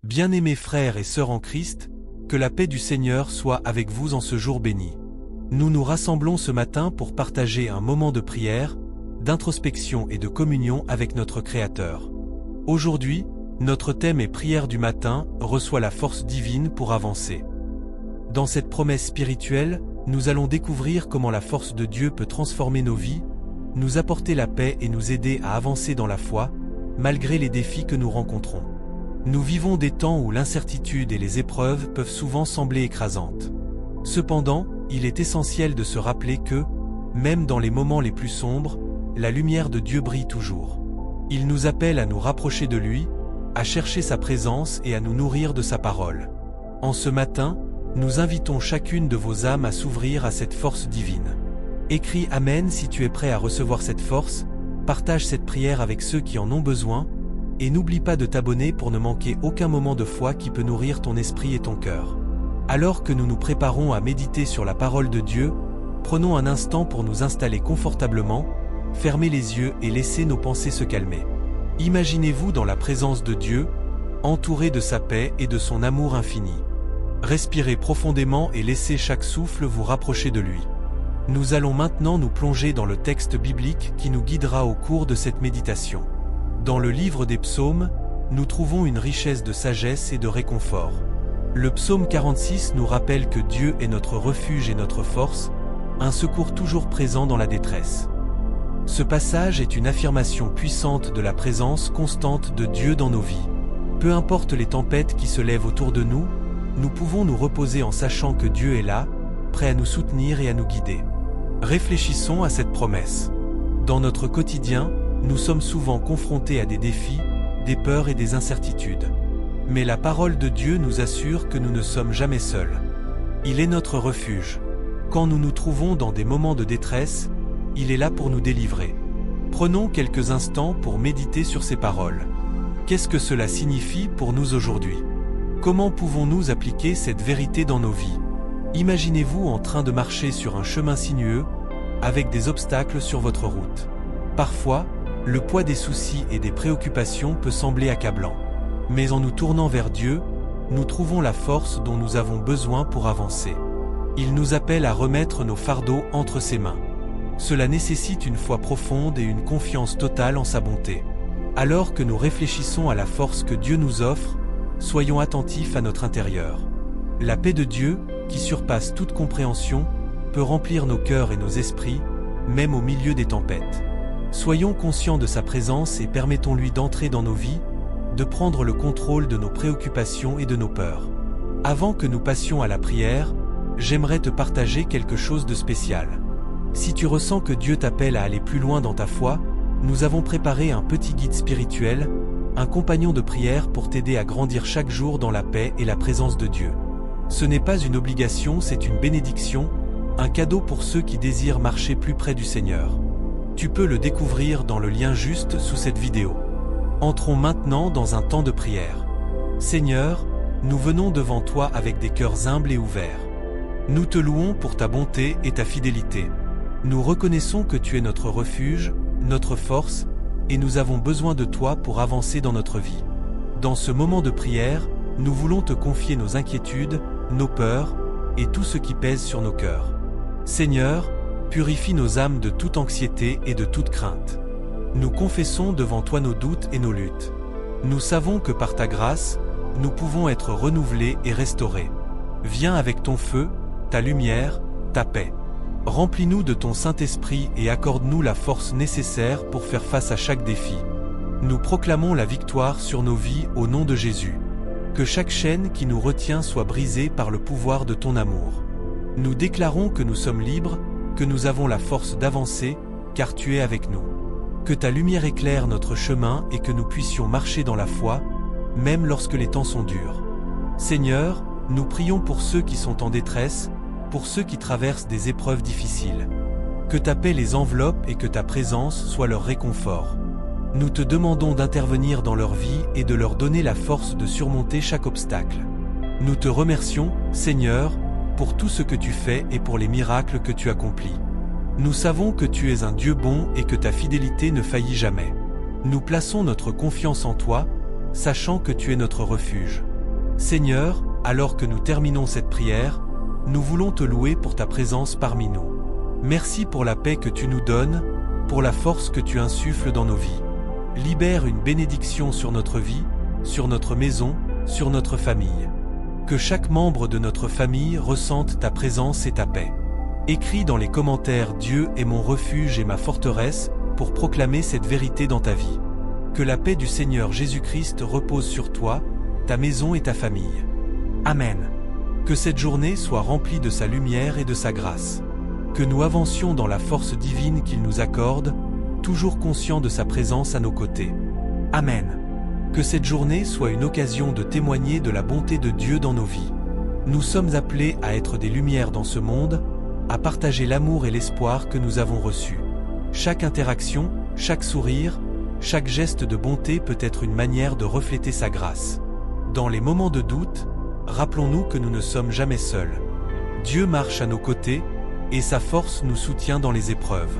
Bien-aimés frères et sœurs en Christ, que la paix du Seigneur soit avec vous en ce jour béni. Nous nous rassemblons ce matin pour partager un moment de prière, d'introspection et de communion avec notre Créateur. Aujourd'hui, notre thème est prière du matin, reçoit la force divine pour avancer. Dans cette promesse spirituelle, nous allons découvrir comment la force de Dieu peut transformer nos vies, nous apporter la paix et nous aider à avancer dans la foi, malgré les défis que nous rencontrons. Nous vivons des temps où l'incertitude et les épreuves peuvent souvent sembler écrasantes. Cependant, il est essentiel de se rappeler que, même dans les moments les plus sombres, la lumière de Dieu brille toujours. Il nous appelle à nous rapprocher de lui, à chercher sa présence et à nous nourrir de sa parole. En ce matin, nous invitons chacune de vos âmes à s'ouvrir à cette force divine. Écris Amen si tu es prêt à recevoir cette force, partage cette prière avec ceux qui en ont besoin, et n'oublie pas de t'abonner pour ne manquer aucun moment de foi qui peut nourrir ton esprit et ton cœur. Alors que nous nous préparons à méditer sur la parole de Dieu, prenons un instant pour nous installer confortablement, fermer les yeux et laisser nos pensées se calmer. Imaginez-vous dans la présence de Dieu, entouré de sa paix et de son amour infini. Respirez profondément et laissez chaque souffle vous rapprocher de lui. Nous allons maintenant nous plonger dans le texte biblique qui nous guidera au cours de cette méditation. Dans le livre des psaumes, nous trouvons une richesse de sagesse et de réconfort. Le psaume 46 nous rappelle que Dieu est notre refuge et notre force, un secours toujours présent dans la détresse. Ce passage est une affirmation puissante de la présence constante de Dieu dans nos vies. Peu importe les tempêtes qui se lèvent autour de nous, nous pouvons nous reposer en sachant que Dieu est là, prêt à nous soutenir et à nous guider. Réfléchissons à cette promesse. Dans notre quotidien, nous sommes souvent confrontés à des défis, des peurs et des incertitudes. Mais la parole de Dieu nous assure que nous ne sommes jamais seuls. Il est notre refuge. Quand nous nous trouvons dans des moments de détresse, il est là pour nous délivrer. Prenons quelques instants pour méditer sur ces paroles. Qu'est-ce que cela signifie pour nous aujourd'hui? Comment pouvons-nous appliquer cette vérité dans nos vies? Imaginez-vous en train de marcher sur un chemin sinueux, avec des obstacles sur votre route. Parfois, le poids des soucis et des préoccupations peut sembler accablant. Mais en nous tournant vers Dieu, nous trouvons la force dont nous avons besoin pour avancer. Il nous appelle à remettre nos fardeaux entre ses mains. Cela nécessite une foi profonde et une confiance totale en sa bonté. Alors que nous réfléchissons à la force que Dieu nous offre, soyons attentifs à notre intérieur. La paix de Dieu, qui surpasse toute compréhension, peut remplir nos cœurs et nos esprits, même au milieu des tempêtes. Soyons conscients de sa présence et permettons-lui d'entrer dans nos vies, de prendre le contrôle de nos préoccupations et de nos peurs. Avant que nous passions à la prière, j'aimerais te partager quelque chose de spécial. Si tu ressens que Dieu t'appelle à aller plus loin dans ta foi, nous avons préparé un petit guide spirituel, un compagnon de prière pour t'aider à grandir chaque jour dans la paix et la présence de Dieu. Ce n'est pas une obligation, c'est une bénédiction, un cadeau pour ceux qui désirent marcher plus près du Seigneur. Tu peux le découvrir dans le lien juste sous cette vidéo. Entrons maintenant dans un temps de prière. Seigneur, nous venons devant toi avec des cœurs humbles et ouverts. Nous te louons pour ta bonté et ta fidélité. Nous reconnaissons que tu es notre refuge, notre force, et nous avons besoin de toi pour avancer dans notre vie. Dans ce moment de prière, nous voulons te confier nos inquiétudes, nos peurs, et tout ce qui pèse sur nos cœurs. Seigneur, purifie nos âmes de toute anxiété et de toute crainte. Nous confessons devant toi nos doutes et nos luttes. Nous savons que par ta grâce, nous pouvons être renouvelés et restaurés. Viens avec ton feu, ta lumière, ta paix. Remplis-nous de ton Saint-Esprit et accorde-nous la force nécessaire pour faire face à chaque défi. Nous proclamons la victoire sur nos vies au nom de Jésus. Que chaque chaîne qui nous retient soit brisée par le pouvoir de ton amour. Nous déclarons que nous sommes libres, que nous avons la force d'avancer, car tu es avec nous. Que ta lumière éclaire notre chemin et que nous puissions marcher dans la foi, même lorsque les temps sont durs. Seigneur, nous prions pour ceux qui sont en détresse, pour ceux qui traversent des épreuves difficiles. Que ta paix les enveloppe et que ta présence soit leur réconfort. Nous te demandons d'intervenir dans leur vie et de leur donner la force de surmonter chaque obstacle. Nous te remercions, Seigneur, pour tout ce que tu fais et pour les miracles que tu accomplis. Nous savons que tu es un Dieu bon et que ta fidélité ne faillit jamais. Nous plaçons notre confiance en toi, sachant que tu es notre refuge. Seigneur, alors que nous terminons cette prière, nous voulons te louer pour ta présence parmi nous. Merci pour la paix que tu nous donnes, pour la force que tu insuffles dans nos vies. Libère une bénédiction sur notre vie, sur notre maison, sur notre famille. Que chaque membre de notre famille ressente ta présence et ta paix. Écris dans les commentaires « Dieu est mon refuge et ma forteresse » pour proclamer cette vérité dans ta vie. Que la paix du Seigneur Jésus-Christ repose sur toi, ta maison et ta famille. Amen. Que cette journée soit remplie de sa lumière et de sa grâce. Que nous avancions dans la force divine qu'il nous accorde, toujours conscients de sa présence à nos côtés. Amen. Que cette journée soit une occasion de témoigner de la bonté de Dieu dans nos vies. Nous sommes appelés à être des lumières dans ce monde, à partager l'amour et l'espoir que nous avons reçus. Chaque interaction, chaque sourire, chaque geste de bonté peut être une manière de refléter sa grâce. Dans les moments de doute, rappelons-nous que nous ne sommes jamais seuls. Dieu marche à nos côtés, et sa force nous soutient dans les épreuves.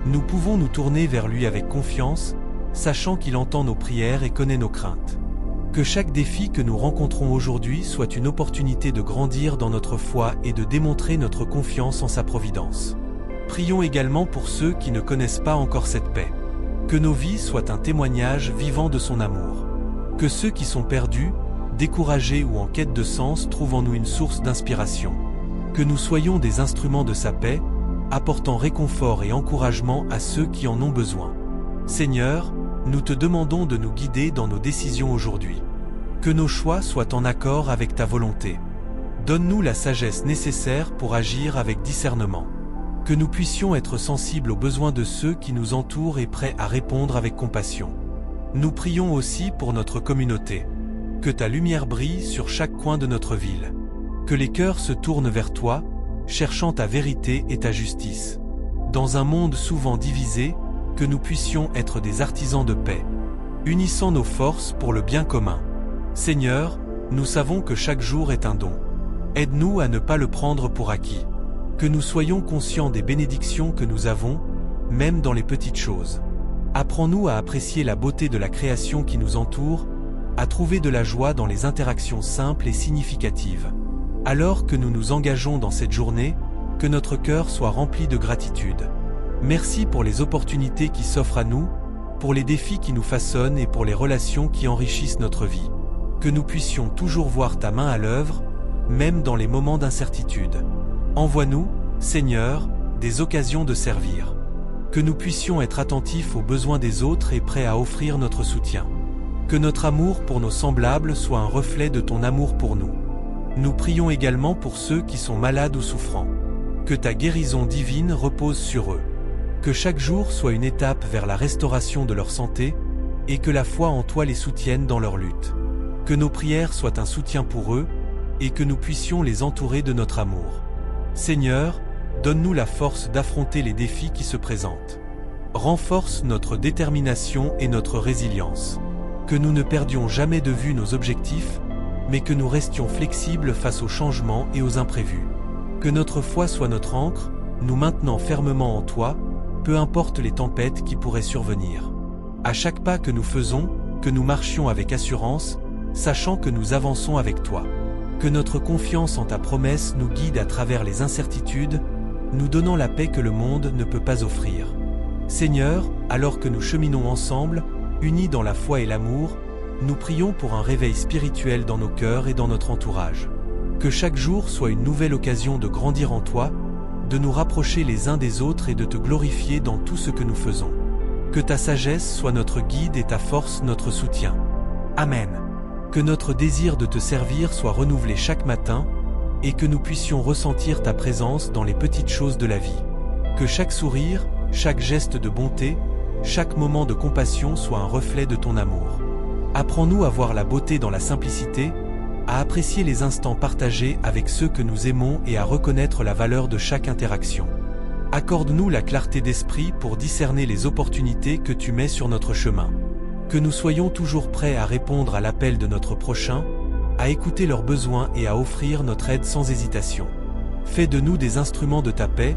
Nous pouvons nous tourner vers lui avec confiance, sachant qu'il entend nos prières et connaît nos craintes. Que chaque défi que nous rencontrons aujourd'hui soit une opportunité de grandir dans notre foi et de démontrer notre confiance en sa providence. Prions également pour ceux qui ne connaissent pas encore cette paix. Que nos vies soient un témoignage vivant de son amour. Que ceux qui sont perdus, découragés ou en quête de sens trouvent en nous une source d'inspiration. Que nous soyons des instruments de sa paix, apportant réconfort et encouragement à ceux qui en ont besoin. Seigneur, nous te demandons de nous guider dans nos décisions aujourd'hui. Que nos choix soient en accord avec ta volonté. Donne-nous la sagesse nécessaire pour agir avec discernement. Que nous puissions être sensibles aux besoins de ceux qui nous entourent et prêts à répondre avec compassion. Nous prions aussi pour notre communauté. Que ta lumière brille sur chaque coin de notre ville. Que les cœurs se tournent vers toi, cherchant ta vérité et ta justice. Dans un monde souvent divisé, que nous puissions être des artisans de paix, unissant nos forces pour le bien commun. Seigneur, nous savons que chaque jour est un don. Aide-nous à ne pas le prendre pour acquis. Que nous soyons conscients des bénédictions que nous avons, même dans les petites choses. Apprends-nous à apprécier la beauté de la création qui nous entoure, à trouver de la joie dans les interactions simples et significatives. Alors que nous nous engageons dans cette journée, que notre cœur soit rempli de gratitude. Merci pour les opportunités qui s'offrent à nous, pour les défis qui nous façonnent et pour les relations qui enrichissent notre vie. Que nous puissions toujours voir ta main à l'œuvre, même dans les moments d'incertitude. Envoie-nous, Seigneur, des occasions de servir. Que nous puissions être attentifs aux besoins des autres et prêts à offrir notre soutien. Que notre amour pour nos semblables soit un reflet de ton amour pour nous. Nous prions également pour ceux qui sont malades ou souffrants. Que ta guérison divine repose sur eux. Que chaque jour soit une étape vers la restauration de leur santé, et que la foi en toi les soutienne dans leur lutte. Que nos prières soient un soutien pour eux, et que nous puissions les entourer de notre amour. Seigneur, donne-nous la force d'affronter les défis qui se présentent. Renforce notre détermination et notre résilience. Que nous ne perdions jamais de vue nos objectifs, mais que nous restions flexibles face aux changements et aux imprévus. Que notre foi soit notre ancre, nous maintenant fermement en toi, peu importe les tempêtes qui pourraient survenir. À chaque pas que nous faisons, que nous marchions avec assurance, sachant que nous avançons avec toi. Que notre confiance en ta promesse nous guide à travers les incertitudes, nous donnant la paix que le monde ne peut pas offrir. Seigneur, alors que nous cheminons ensemble, unis dans la foi et l'amour, nous prions pour un réveil spirituel dans nos cœurs et dans notre entourage. Que chaque jour soit une nouvelle occasion de grandir en toi, de nous rapprocher les uns des autres et de te glorifier dans tout ce que nous faisons. Que ta sagesse soit notre guide et ta force notre soutien. Amen. Que notre désir de te servir soit renouvelé chaque matin, et que nous puissions ressentir ta présence dans les petites choses de la vie. Que chaque sourire, chaque geste de bonté, chaque moment de compassion soit un reflet de ton amour. Apprends-nous à voir la beauté dans la simplicité, à apprécier les instants partagés avec ceux que nous aimons et à reconnaître la valeur de chaque interaction. Accorde-nous la clarté d'esprit pour discerner les opportunités que tu mets sur notre chemin. Que nous soyons toujours prêts à répondre à l'appel de notre prochain, à écouter leurs besoins et à offrir notre aide sans hésitation. Fais de nous des instruments de ta paix,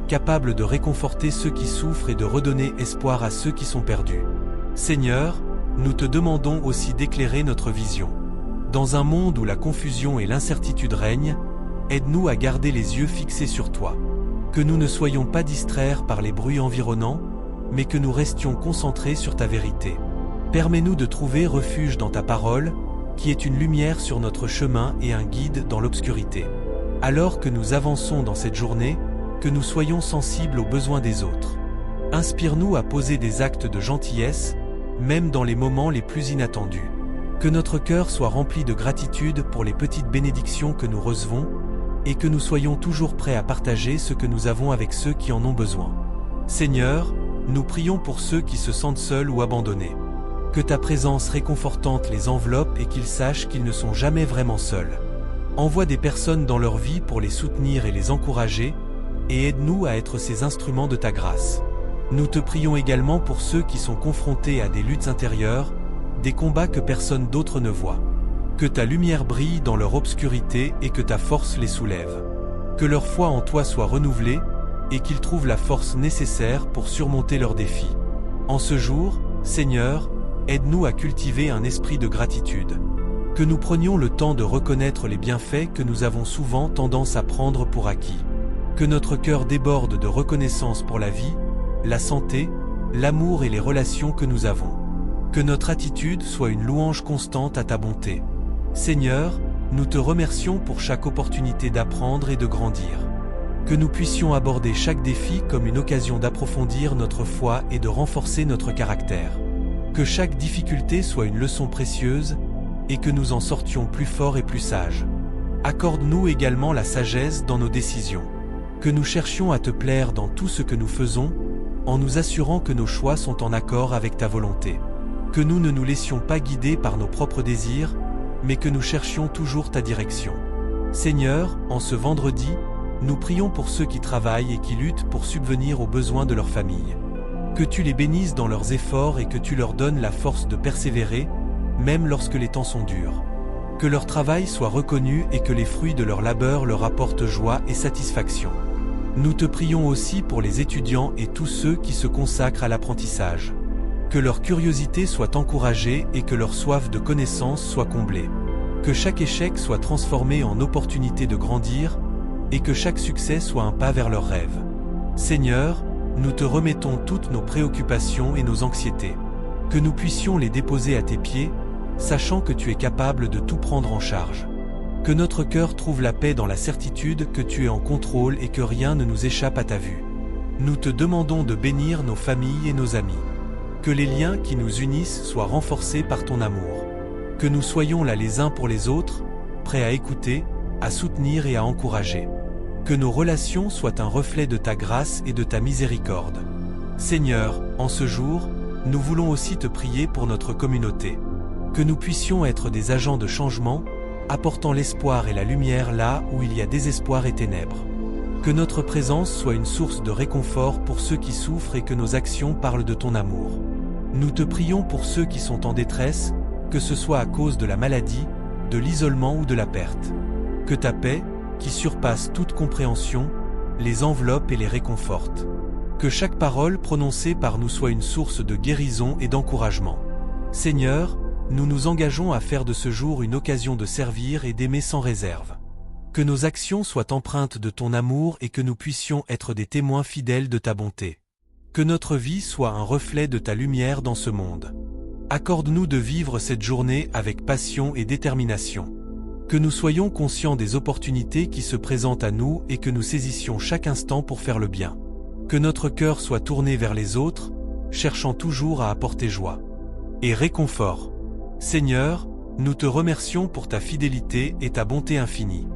capables de réconforter ceux qui souffrent et de redonner espoir à ceux qui sont perdus. Seigneur, nous te demandons aussi d'éclairer notre vision. Dans un monde où la confusion et l'incertitude règnent, aide-nous à garder les yeux fixés sur toi. Que nous ne soyons pas distraits par les bruits environnants, mais que nous restions concentrés sur ta vérité. Permets-nous de trouver refuge dans ta parole, qui est une lumière sur notre chemin et un guide dans l'obscurité. Alors que nous avançons dans cette journée, que nous soyons sensibles aux besoins des autres. Inspire-nous à poser des actes de gentillesse, même dans les moments les plus inattendus. Que notre cœur soit rempli de gratitude pour les petites bénédictions que nous recevons, et que nous soyons toujours prêts à partager ce que nous avons avec ceux qui en ont besoin. Seigneur, nous prions pour ceux qui se sentent seuls ou abandonnés. Que ta présence réconfortante les enveloppe et qu'ils sachent qu'ils ne sont jamais vraiment seuls. Envoie des personnes dans leur vie pour les soutenir et les encourager, et aide-nous à être ces instruments de ta grâce. Nous te prions également pour ceux qui sont confrontés à des luttes intérieures, des combats que personne d'autre ne voit. Que ta lumière brille dans leur obscurité et que ta force les soulève. Que leur foi en toi soit renouvelée, et qu'ils trouvent la force nécessaire pour surmonter leurs défis. En ce jour, Seigneur, aide-nous à cultiver un esprit de gratitude. Que nous prenions le temps de reconnaître les bienfaits que nous avons souvent tendance à prendre pour acquis. Que notre cœur déborde de reconnaissance pour la vie, la santé, l'amour et les relations que nous avons. Que notre attitude soit une louange constante à ta bonté. Seigneur, nous te remercions pour chaque opportunité d'apprendre et de grandir. Que nous puissions aborder chaque défi comme une occasion d'approfondir notre foi et de renforcer notre caractère. Que chaque difficulté soit une leçon précieuse, et que nous en sortions plus forts et plus sages. Accorde-nous également la sagesse dans nos décisions. Que nous cherchions à te plaire dans tout ce que nous faisons, en nous assurant que nos choix sont en accord avec ta volonté. Que nous ne nous laissions pas guider par nos propres désirs, mais que nous cherchions toujours ta direction. Seigneur, en ce vendredi, nous prions pour ceux qui travaillent et qui luttent pour subvenir aux besoins de leur famille. Que tu les bénisses dans leurs efforts et que tu leur donnes la force de persévérer, même lorsque les temps sont durs. Que leur travail soit reconnu et que les fruits de leur labeur leur apportent joie et satisfaction. Nous te prions aussi pour les étudiants et tous ceux qui se consacrent à l'apprentissage. Que leur curiosité soit encouragée et que leur soif de connaissance soit comblée. Que chaque échec soit transformé en opportunité de grandir, et que chaque succès soit un pas vers leurs rêves. Seigneur, nous te remettons toutes nos préoccupations et nos anxiétés. Que nous puissions les déposer à tes pieds, sachant que tu es capable de tout prendre en charge. Que notre cœur trouve la paix dans la certitude que tu es en contrôle et que rien ne nous échappe à ta vue. Nous te demandons de bénir nos familles et nos amis. Que les liens qui nous unissent soient renforcés par ton amour. Que nous soyons là les uns pour les autres, prêts à écouter, à soutenir et à encourager. Que nos relations soient un reflet de ta grâce et de ta miséricorde. Seigneur, en ce jour, nous voulons aussi te prier pour notre communauté. Que nous puissions être des agents de changement, apportant l'espoir et la lumière là où il y a désespoir et ténèbres. Que notre présence soit une source de réconfort pour ceux qui souffrent et que nos actions parlent de ton amour. Nous te prions pour ceux qui sont en détresse, que ce soit à cause de la maladie, de l'isolement ou de la perte. Que ta paix, qui surpasse toute compréhension, les enveloppe et les réconforte. Que chaque parole prononcée par nous soit une source de guérison et d'encouragement. Seigneur, nous nous engageons à faire de ce jour une occasion de servir et d'aimer sans réserve. Que nos actions soient empreintes de ton amour et que nous puissions être des témoins fidèles de ta bonté. Que notre vie soit un reflet de ta lumière dans ce monde. Accorde-nous de vivre cette journée avec passion et détermination. Que nous soyons conscients des opportunités qui se présentent à nous et que nous saisissions chaque instant pour faire le bien. Que notre cœur soit tourné vers les autres, cherchant toujours à apporter joie et réconfort. Seigneur, nous te remercions pour ta fidélité et ta bonté infinie.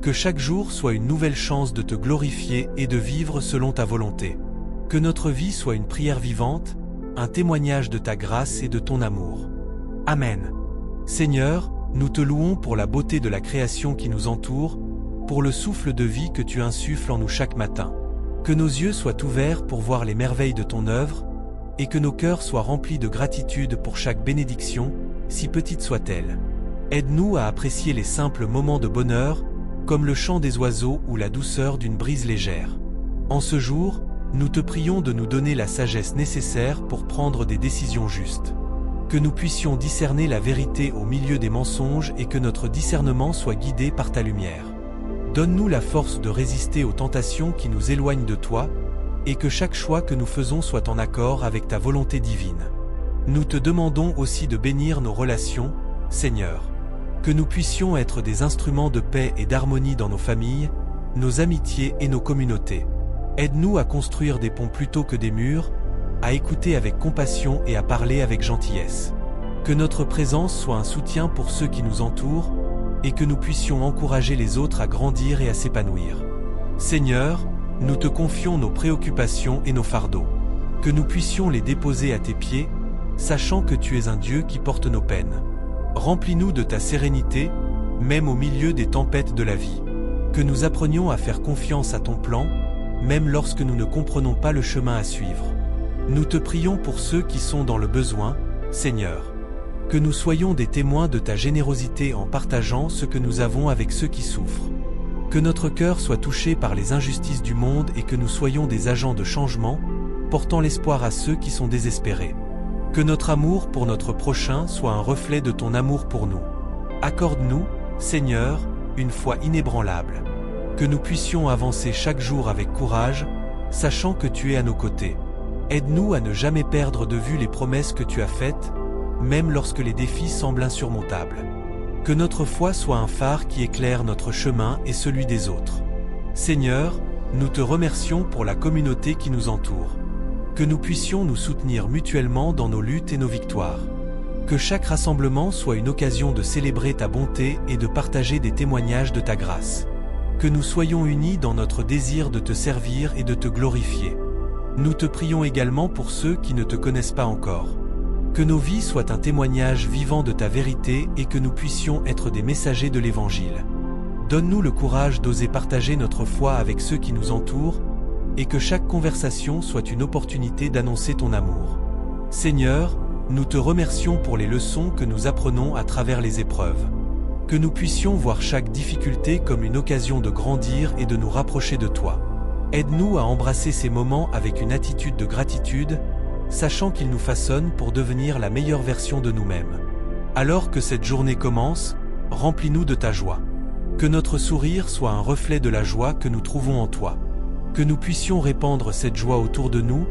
Que chaque jour soit une nouvelle chance de te glorifier et de vivre selon ta volonté. Que notre vie soit une prière vivante, un témoignage de ta grâce et de ton amour. Amen. Seigneur, nous te louons pour la beauté de la création qui nous entoure, pour le souffle de vie que tu insuffles en nous chaque matin. Que nos yeux soient ouverts pour voir les merveilles de ton œuvre, et que nos cœurs soient remplis de gratitude pour chaque bénédiction, si petite soit-elle. Aide-nous à apprécier les simples moments de bonheur, comme le chant des oiseaux ou la douceur d'une brise légère. En ce jour, nous te prions de nous donner la sagesse nécessaire pour prendre des décisions justes. que nous puissions discerner la vérité au milieu des mensonges et que notre discernement soit guidé par ta lumière. Donne-nous la force de résister aux tentations qui nous éloignent de toi, et que chaque choix que nous faisons soit en accord avec ta volonté divine. Nous te demandons aussi de bénir nos relations, Seigneur. Que nous puissions être des instruments de paix et d'harmonie dans nos familles, nos amitiés et nos communautés. Aide-nous à construire des ponts plutôt que des murs, à écouter avec compassion et à parler avec gentillesse. Que notre présence soit un soutien pour ceux qui nous entourent, et que nous puissions encourager les autres à grandir et à s'épanouir. Seigneur, nous te confions nos préoccupations et nos fardeaux. Que nous puissions les déposer à tes pieds, sachant que tu es un Dieu qui porte nos peines. Remplis-nous de ta sérénité, même au milieu des tempêtes de la vie. Que nous apprenions à faire confiance à ton plan, même lorsque nous ne comprenons pas le chemin à suivre. Nous te prions pour ceux qui sont dans le besoin, Seigneur. Que nous soyons des témoins de ta générosité en partageant ce que nous avons avec ceux qui souffrent. Que notre cœur soit touché par les injustices du monde et que nous soyons des agents de changement, portant l'espoir à ceux qui sont désespérés. Que notre amour pour notre prochain soit un reflet de ton amour pour nous. Accorde-nous, Seigneur, une foi inébranlable. Que nous puissions avancer chaque jour avec courage, sachant que tu es à nos côtés. Aide-nous à ne jamais perdre de vue les promesses que tu as faites, même lorsque les défis semblent insurmontables. Que notre foi soit un phare qui éclaire notre chemin et celui des autres. Seigneur, nous te remercions pour la communauté qui nous entoure. Que nous puissions nous soutenir mutuellement dans nos luttes et nos victoires. Que chaque rassemblement soit une occasion de célébrer ta bonté et de partager des témoignages de ta grâce. Que nous soyons unis dans notre désir de te servir et de te glorifier. Nous te prions également pour ceux qui ne te connaissent pas encore. Que nos vies soient un témoignage vivant de ta vérité et que nous puissions être des messagers de l'Évangile. Donne-nous le courage d'oser partager notre foi avec ceux qui nous entourent, et que chaque conversation soit une opportunité d'annoncer ton amour. Seigneur, nous te remercions pour les leçons que nous apprenons à travers les épreuves. Que nous puissions voir chaque difficulté comme une occasion de grandir et de nous rapprocher de toi. Aide-nous à embrasser ces moments avec une attitude de gratitude, sachant qu'ils nous façonnent pour devenir la meilleure version de nous-mêmes. Alors que cette journée commence, remplis-nous de ta joie. Que notre sourire soit un reflet de la joie que nous trouvons en toi. Que nous puissions répandre cette joie autour de nous,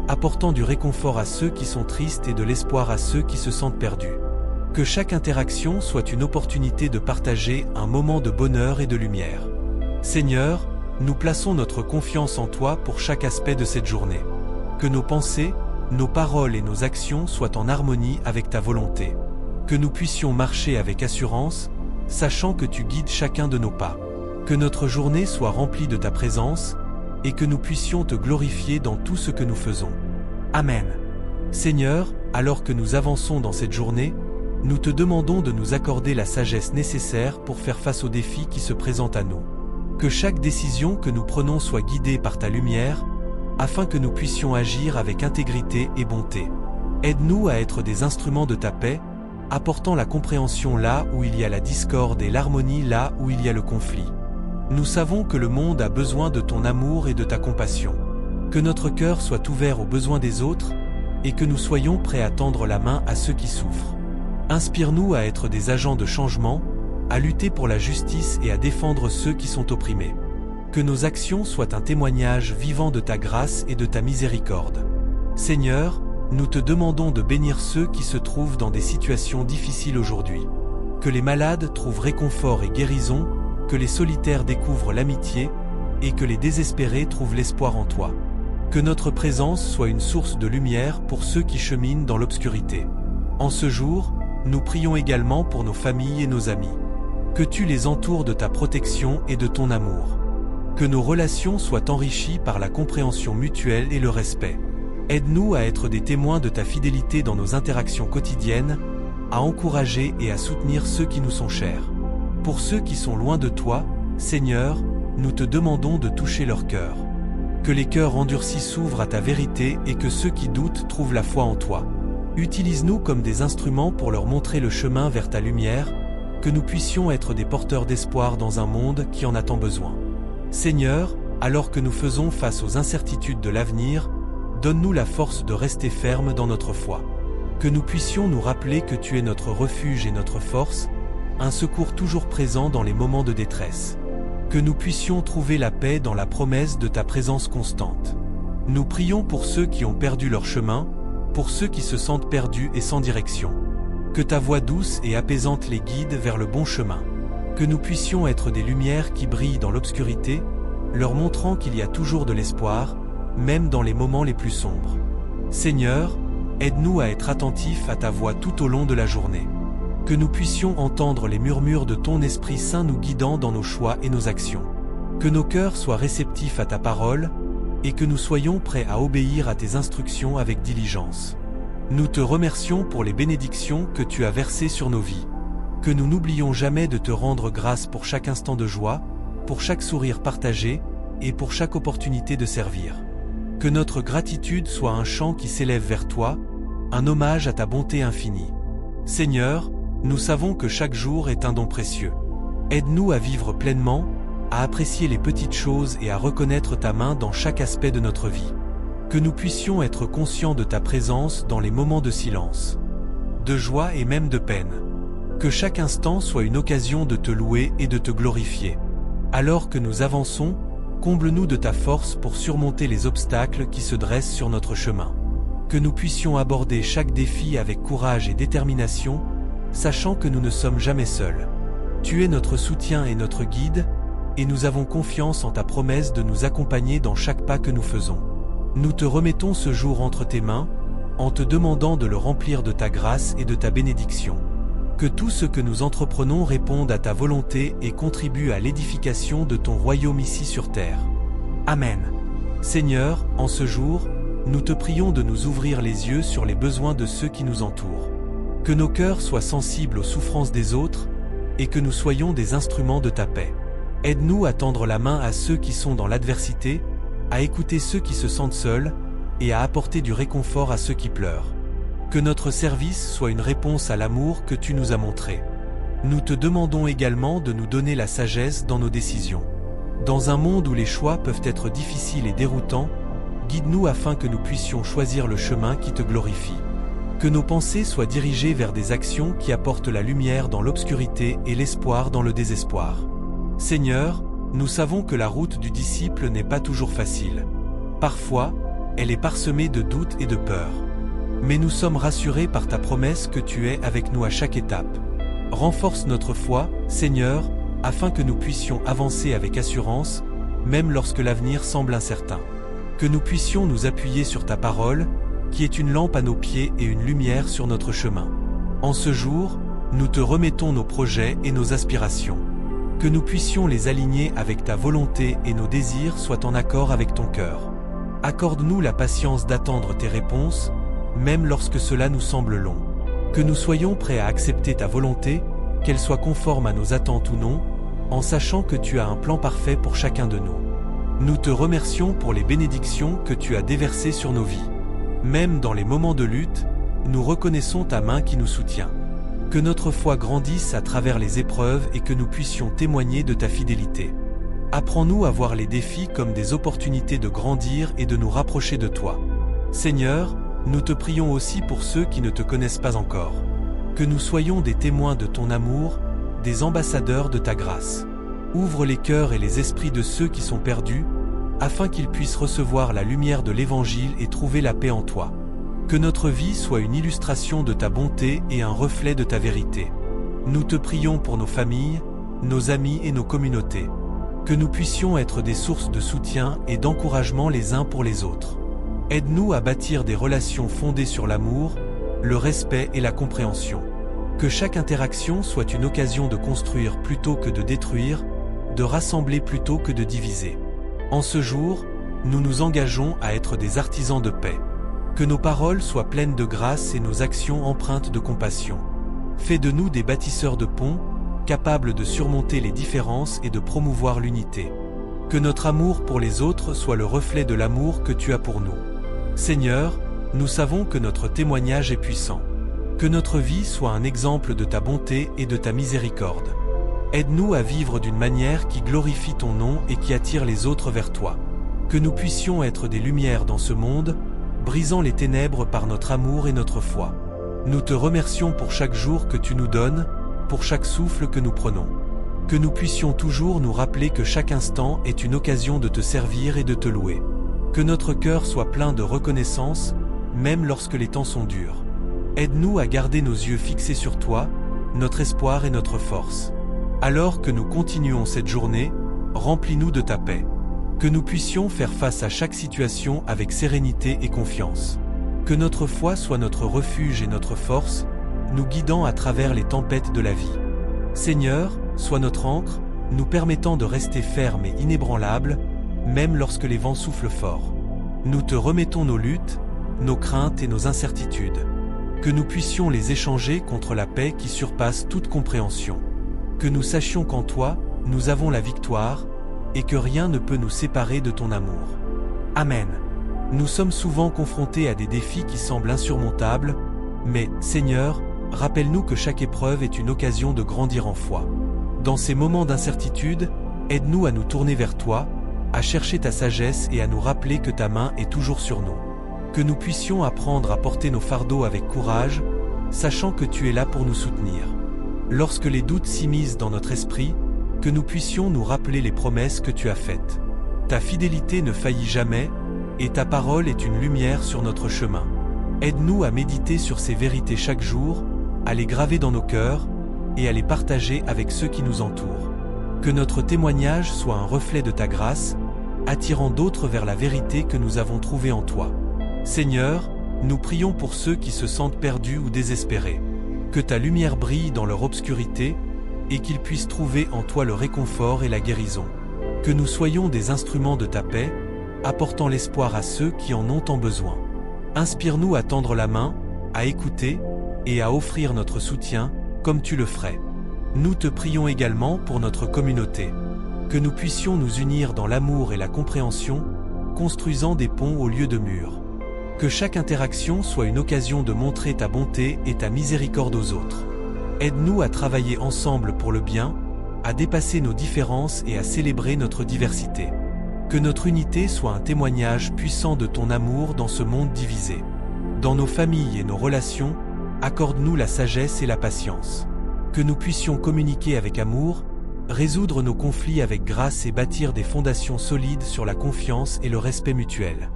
apportant du réconfort à ceux qui sont tristes et de l'espoir à ceux qui se sentent perdus. Que chaque interaction soit une opportunité de partager un moment de bonheur et de lumière. Seigneur, nous plaçons notre confiance en toi pour chaque aspect de cette journée. Que nos pensées, nos paroles et nos actions soient en harmonie avec ta volonté. Que nous puissions marcher avec assurance, sachant que tu guides chacun de nos pas. Que notre journée soit remplie de ta présence, et que nous puissions te glorifier dans tout ce que nous faisons. Amen. Seigneur, alors que nous avançons dans cette journée, nous te demandons de nous accorder la sagesse nécessaire pour faire face aux défis qui se présentent à nous. Que chaque décision que nous prenons soit guidée par ta lumière, afin que nous puissions agir avec intégrité et bonté. Aide-nous à être des instruments de ta paix, apportant la compréhension là où il y a la discorde et l'harmonie là où il y a le conflit. Nous savons que le monde a besoin de ton amour et de ta compassion. Que notre cœur soit ouvert aux besoins des autres, et que nous soyons prêts à tendre la main à ceux qui souffrent. Inspire-nous à être des agents de changement, à lutter pour la justice et à défendre ceux qui sont opprimés. Que nos actions soient un témoignage vivant de ta grâce et de ta miséricorde. Seigneur, nous te demandons de bénir ceux qui se trouvent dans des situations difficiles aujourd'hui. Que les malades trouvent réconfort et guérison, que les solitaires découvrent l'amitié, et que les désespérés trouvent l'espoir en toi. Que notre présence soit une source de lumière pour ceux qui cheminent dans l'obscurité. En ce jour, nous prions également pour nos familles et nos amis. Que tu les entoures de ta protection et de ton amour. Que nos relations soient enrichies par la compréhension mutuelle et le respect. Aide-nous à être des témoins de ta fidélité dans nos interactions quotidiennes, à encourager et à soutenir ceux qui nous sont chers. Pour ceux qui sont loin de toi, Seigneur, nous te demandons de toucher leur cœur. Que les cœurs endurcis s'ouvrent à ta vérité et que ceux qui doutent trouvent la foi en toi. Utilise-nous comme des instruments pour leur montrer le chemin vers ta lumière, que nous puissions être des porteurs d'espoir dans un monde qui en a tant besoin. Seigneur, alors que nous faisons face aux incertitudes de l'avenir, donne-nous la force de rester fermes dans notre foi. Que nous puissions nous rappeler que tu es notre refuge et notre force, un secours toujours présent dans les moments de détresse. Que nous puissions trouver la paix dans la promesse de ta présence constante. Nous prions pour ceux qui ont perdu leur chemin, pour ceux qui se sentent perdus et sans direction. Que ta voix douce et apaisante les guide vers le bon chemin. Que nous puissions être des lumières qui brillent dans l'obscurité, leur montrant qu'il y a toujours de l'espoir, même dans les moments les plus sombres. Seigneur, aide-nous à être attentifs à ta voix tout au long de la journée. Que nous puissions entendre les murmures de ton Esprit Saint nous guidant dans nos choix et nos actions. Que nos cœurs soient réceptifs à ta parole, et que nous soyons prêts à obéir à tes instructions avec diligence. Nous te remercions pour les bénédictions que tu as versées sur nos vies. Que nous n'oublions jamais de te rendre grâce pour chaque instant de joie, pour chaque sourire partagé, et pour chaque opportunité de servir. Que notre gratitude soit un chant qui s'élève vers toi, un hommage à ta bonté infinie. Seigneur, nous savons que chaque jour est un don précieux. Aide-nous à vivre pleinement, à apprécier les petites choses et à reconnaître ta main dans chaque aspect de notre vie. Que nous puissions être conscients de ta présence dans les moments de silence, de joie et même de peine. Que chaque instant soit une occasion de te louer et de te glorifier. Alors que nous avançons, comble-nous de ta force pour surmonter les obstacles qui se dressent sur notre chemin. Que nous puissions aborder chaque défi avec courage et détermination, sachant que nous ne sommes jamais seuls. Tu es notre soutien et notre guide, et nous avons confiance en ta promesse de nous accompagner dans chaque pas que nous faisons. Nous te remettons ce jour entre tes mains, en te demandant de le remplir de ta grâce et de ta bénédiction. Que tout ce que nous entreprenons réponde à ta volonté et contribue à l'édification de ton royaume ici sur terre. Amen. Seigneur, en ce jour, nous te prions de nous ouvrir les yeux sur les besoins de ceux qui nous entourent. Que nos cœurs soient sensibles aux souffrances des autres, et que nous soyons des instruments de ta paix. Aide-nous à tendre la main à ceux qui sont dans l'adversité, à écouter ceux qui se sentent seuls, et à apporter du réconfort à ceux qui pleurent. Que notre service soit une réponse à l'amour que tu nous as montré. Nous te demandons également de nous donner la sagesse dans nos décisions. Dans un monde où les choix peuvent être difficiles et déroutants, guide-nous afin que nous puissions choisir le chemin qui te glorifie. Que nos pensées soient dirigées vers des actions qui apportent la lumière dans l'obscurité et l'espoir dans le désespoir. Seigneur, nous savons que la route du disciple n'est pas toujours facile. Parfois, elle est parsemée de doutes et de peurs. Mais nous sommes rassurés par ta promesse que tu es avec nous à chaque étape. Renforce notre foi, Seigneur, afin que nous puissions avancer avec assurance, même lorsque l'avenir semble incertain. Que nous puissions nous appuyer sur ta parole, qui est une lampe à nos pieds et une lumière sur notre chemin. En ce jour, nous te remettons nos projets et nos aspirations. Que nous puissions les aligner avec ta volonté et nos désirs soient en accord avec ton cœur. Accorde-nous la patience d'attendre tes réponses, même lorsque cela nous semble long. Que nous soyons prêts à accepter ta volonté, qu'elle soit conforme à nos attentes ou non, en sachant que tu as un plan parfait pour chacun de nous. Nous te remercions pour les bénédictions que tu as déversées sur nos vies. Même dans les moments de lutte, nous reconnaissons ta main qui nous soutient. Que notre foi grandisse à travers les épreuves et que nous puissions témoigner de ta fidélité. Apprends-nous à voir les défis comme des opportunités de grandir et de nous rapprocher de toi. Seigneur, nous te prions aussi pour ceux qui ne te connaissent pas encore. Que nous soyons des témoins de ton amour, des ambassadeurs de ta grâce. Ouvre les cœurs et les esprits de ceux qui sont perdus, afin qu'ils puissent recevoir la lumière de l'Évangile et trouver la paix en toi. Que notre vie soit une illustration de ta bonté et un reflet de ta vérité. Nous te prions pour nos familles, nos amis et nos communautés. Que nous puissions être des sources de soutien et d'encouragement les uns pour les autres. Aide-nous à bâtir des relations fondées sur l'amour, le respect et la compréhension. Que chaque interaction soit une occasion de construire plutôt que de détruire, de rassembler plutôt que de diviser. En ce jour, nous nous engageons à être des artisans de paix. Que nos paroles soient pleines de grâce et nos actions empreintes de compassion. Fais de nous des bâtisseurs de ponts, capables de surmonter les différences et de promouvoir l'unité. Que notre amour pour les autres soit le reflet de l'amour que tu as pour nous. Seigneur, nous savons que notre témoignage est puissant. Que notre vie soit un exemple de ta bonté et de ta miséricorde. Aide-nous à vivre d'une manière qui glorifie ton nom et qui attire les autres vers toi. Que nous puissions être des lumières dans ce monde, brisant les ténèbres par notre amour et notre foi. Nous te remercions pour chaque jour que tu nous donnes, pour chaque souffle que nous prenons. Que nous puissions toujours nous rappeler que chaque instant est une occasion de te servir et de te louer. Que notre cœur soit plein de reconnaissance, même lorsque les temps sont durs. Aide-nous à garder nos yeux fixés sur toi, notre espoir et notre force. Alors que nous continuons cette journée, remplis-nous de ta paix. Que nous puissions faire face à chaque situation avec sérénité et confiance. Que notre foi soit notre refuge et notre force, nous guidant à travers les tempêtes de la vie. Seigneur, sois notre ancre, nous permettant de rester fermes et inébranlables, même lorsque les vents soufflent fort. Nous te remettons nos luttes, nos craintes et nos incertitudes. Que nous puissions les échanger contre la paix qui surpasse toute compréhension. Que nous sachions qu'en toi, nous avons la victoire, et que rien ne peut nous séparer de ton amour. Amen. Nous sommes souvent confrontés à des défis qui semblent insurmontables, mais, Seigneur, rappelle-nous que chaque épreuve est une occasion de grandir en foi. Dans ces moments d'incertitude, aide-nous à nous tourner vers toi, à chercher ta sagesse et à nous rappeler que ta main est toujours sur nous. Que nous puissions apprendre à porter nos fardeaux avec courage, sachant que tu es là pour nous soutenir. Lorsque les doutes s'immiscent dans notre esprit, que nous puissions nous rappeler les promesses que tu as faites. Ta fidélité ne faillit jamais, et ta parole est une lumière sur notre chemin. Aide-nous à méditer sur ces vérités chaque jour, à les graver dans nos cœurs, et à les partager avec ceux qui nous entourent. Que notre témoignage soit un reflet de ta grâce, attirant d'autres vers la vérité que nous avons trouvée en toi. Seigneur, nous prions pour ceux qui se sentent perdus ou désespérés. Que ta lumière brille dans leur obscurité, et qu'ils puissent trouver en toi le réconfort et la guérison. Que nous soyons des instruments de ta paix, apportant l'espoir à ceux qui en ont tant besoin. Inspire-nous à tendre la main, à écouter, et à offrir notre soutien, comme tu le ferais. Nous te prions également pour notre communauté. Que nous puissions nous unir dans l'amour et la compréhension, construisant des ponts au lieu de murs. Que chaque interaction soit une occasion de montrer ta bonté et ta miséricorde aux autres. Aide-nous à travailler ensemble pour le bien, à dépasser nos différences et à célébrer notre diversité. Que notre unité soit un témoignage puissant de ton amour dans ce monde divisé. Dans nos familles et nos relations, accorde-nous la sagesse et la patience. Que nous puissions communiquer avec amour, résoudre nos conflits avec grâce et bâtir des fondations solides sur la confiance et le respect mutuel.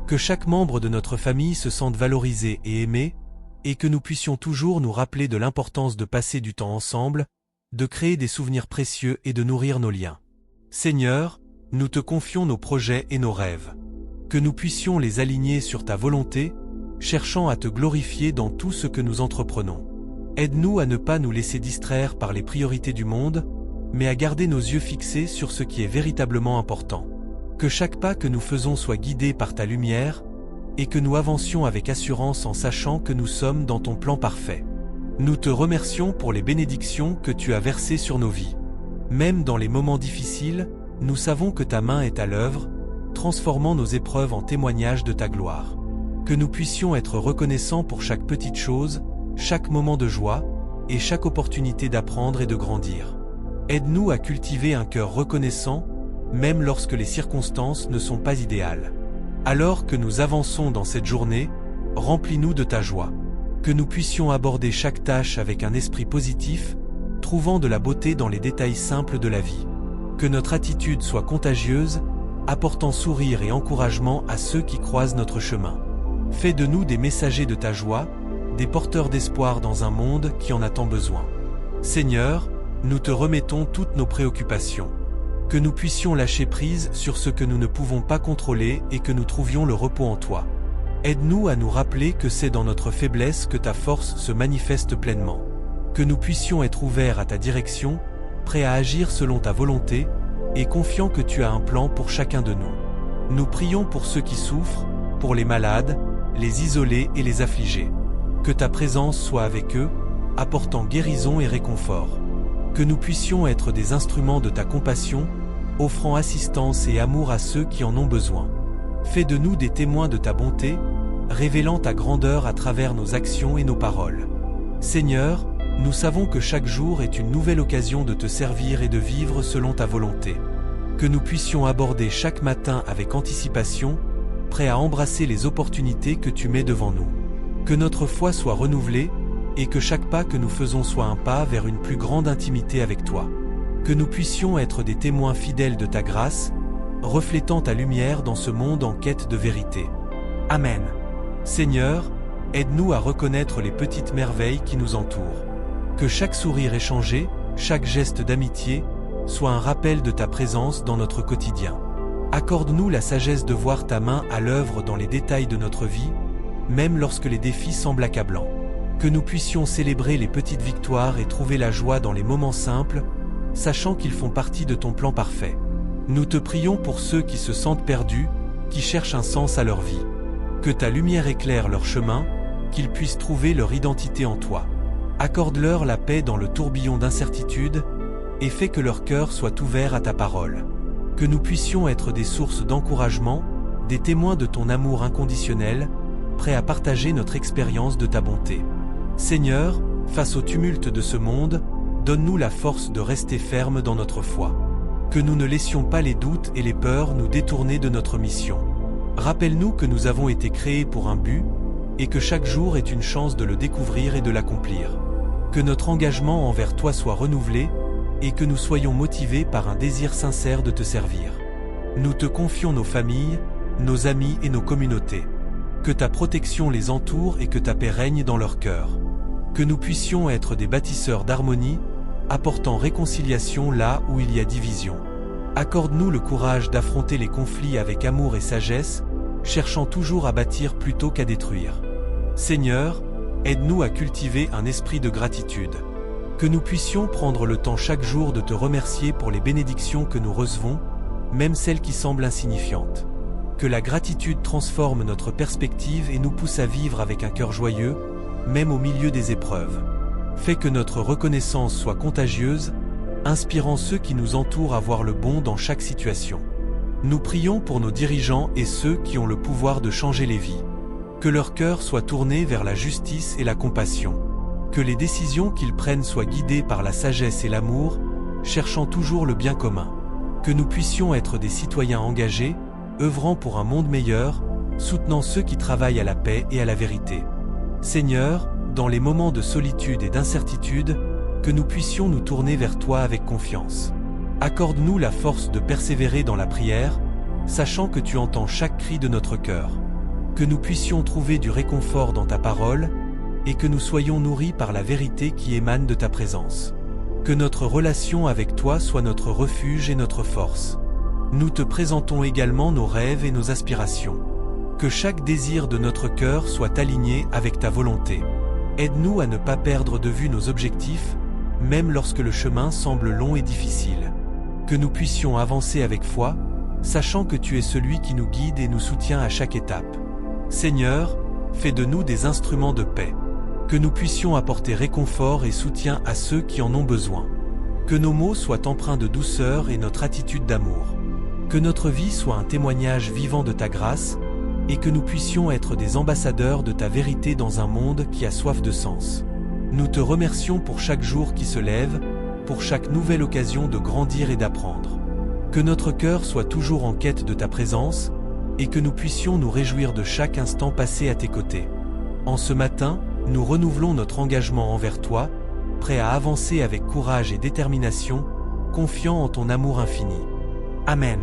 Que chaque membre de notre famille se sente valorisé et aimé, et que nous puissions toujours nous rappeler de l'importance de passer du temps ensemble, de créer des souvenirs précieux et de nourrir nos liens. Seigneur, nous te confions nos projets et nos rêves. Que nous puissions les aligner sur ta volonté, cherchant à te glorifier dans tout ce que nous entreprenons. Aide-nous à ne pas nous laisser distraire par les priorités du monde, mais à garder nos yeux fixés sur ce qui est véritablement important. Que chaque pas que nous faisons soit guidé par ta lumière, et que nous avancions avec assurance en sachant que nous sommes dans ton plan parfait. Nous te remercions pour les bénédictions que tu as versées sur nos vies. Même dans les moments difficiles, nous savons que ta main est à l'œuvre, transformant nos épreuves en témoignages de ta gloire. Que nous puissions être reconnaissants pour chaque petite chose, chaque moment de joie, et chaque opportunité d'apprendre et de grandir. Aide-nous à cultiver un cœur reconnaissant, même lorsque les circonstances ne sont pas idéales. Alors que nous avançons dans cette journée, remplis-nous de ta joie. Que nous puissions aborder chaque tâche avec un esprit positif, trouvant de la beauté dans les détails simples de la vie. Que notre attitude soit contagieuse, apportant sourire et encouragement à ceux qui croisent notre chemin. Fais de nous des messagers de ta joie, des porteurs d'espoir dans un monde qui en a tant besoin. Seigneur, nous te remettons toutes nos préoccupations. Que nous puissions lâcher prise sur ce que nous ne pouvons pas contrôler et que nous trouvions le repos en toi. Aide-nous à nous rappeler que c'est dans notre faiblesse que ta force se manifeste pleinement. Que nous puissions être ouverts à ta direction, prêts à agir selon ta volonté, et confiants que tu as un plan pour chacun de nous. Nous prions pour ceux qui souffrent, pour les malades, les isolés et les affligés. Que ta présence soit avec eux, apportant guérison et réconfort. Que nous puissions être des instruments de ta compassion, offrant assistance et amour à ceux qui en ont besoin. Fais de nous des témoins de ta bonté, révélant ta grandeur à travers nos actions et nos paroles. Seigneur, nous savons que chaque jour est une nouvelle occasion de te servir et de vivre selon ta volonté. Que nous puissions aborder chaque matin avec anticipation, prêts à embrasser les opportunités que tu mets devant nous. Que notre foi soit renouvelée, et que chaque pas que nous faisons soit un pas vers une plus grande intimité avec toi. Que nous puissions être des témoins fidèles de ta grâce, reflétant ta lumière dans ce monde en quête de vérité. Amen. Seigneur, aide-nous à reconnaître les petites merveilles qui nous entourent. Que chaque sourire échangé, chaque geste d'amitié, soit un rappel de ta présence dans notre quotidien. Accorde-nous la sagesse de voir ta main à l'œuvre dans les détails de notre vie, même lorsque les défis semblent accablants. Que nous puissions célébrer les petites victoires et trouver la joie dans les moments simples, sachant qu'ils font partie de ton plan parfait. Nous te prions pour ceux qui se sentent perdus, qui cherchent un sens à leur vie. Que ta lumière éclaire leur chemin, qu'ils puissent trouver leur identité en toi. Accorde-leur la paix dans le tourbillon d'incertitude, et fais que leur cœur soit ouvert à ta parole. Que nous puissions être des sources d'encouragement, des témoins de ton amour inconditionnel, prêts à partager notre expérience de ta bonté. Seigneur, face au tumulte de ce monde, donne-nous la force de rester fermes dans notre foi. Que nous ne laissions pas les doutes et les peurs nous détourner de notre mission. Rappelle-nous que nous avons été créés pour un but, et que chaque jour est une chance de le découvrir et de l'accomplir. Que notre engagement envers toi soit renouvelé, et que nous soyons motivés par un désir sincère de te servir. Nous te confions nos familles, nos amis et nos communautés. Que ta protection les entoure et que ta paix règne dans leur cœur. Que nous puissions être des bâtisseurs d'harmonie, apportant réconciliation là où il y a division. Accorde-nous le courage d'affronter les conflits avec amour et sagesse, cherchant toujours à bâtir plutôt qu'à détruire. Seigneur, aide-nous à cultiver un esprit de gratitude. Que nous puissions prendre le temps chaque jour de te remercier pour les bénédictions que nous recevons, même celles qui semblent insignifiantes. Que la gratitude transforme notre perspective et nous pousse à vivre avec un cœur joyeux, même au milieu des épreuves. Fais que notre reconnaissance soit contagieuse, inspirant ceux qui nous entourent à voir le bon dans chaque situation. Nous prions pour nos dirigeants et ceux qui ont le pouvoir de changer les vies. Que leur cœur soit tourné vers la justice et la compassion. Que les décisions qu'ils prennent soient guidées par la sagesse et l'amour, cherchant toujours le bien commun. Que nous puissions être des citoyens engagés, œuvrant pour un monde meilleur, soutenant ceux qui travaillent à la paix et à la vérité. Seigneur, dans les moments de solitude et d'incertitude, que nous puissions nous tourner vers toi avec confiance. Accorde-nous la force de persévérer dans la prière, sachant que tu entends chaque cri de notre cœur. Que nous puissions trouver du réconfort dans ta parole, et que nous soyons nourris par la vérité qui émane de ta présence. Que notre relation avec toi soit notre refuge et notre force. Nous te présentons également nos rêves et nos aspirations. Que chaque désir de notre cœur soit aligné avec ta volonté. Aide-nous à ne pas perdre de vue nos objectifs, même lorsque le chemin semble long et difficile. Que nous puissions avancer avec foi, sachant que tu es celui qui nous guide et nous soutient à chaque étape. Seigneur, fais de nous des instruments de paix. Que nous puissions apporter réconfort et soutien à ceux qui en ont besoin. Que nos mots soient empreints de douceur et notre attitude d'amour. Que notre vie soit un témoignage vivant de ta grâce, et que nous puissions être des ambassadeurs de ta vérité dans un monde qui a soif de sens. Nous te remercions pour chaque jour qui se lève, pour chaque nouvelle occasion de grandir et d'apprendre. Que notre cœur soit toujours en quête de ta présence, et que nous puissions nous réjouir de chaque instant passé à tes côtés. En ce matin, nous renouvelons notre engagement envers toi, prêts à avancer avec courage et détermination, confiants en ton amour infini. Amen.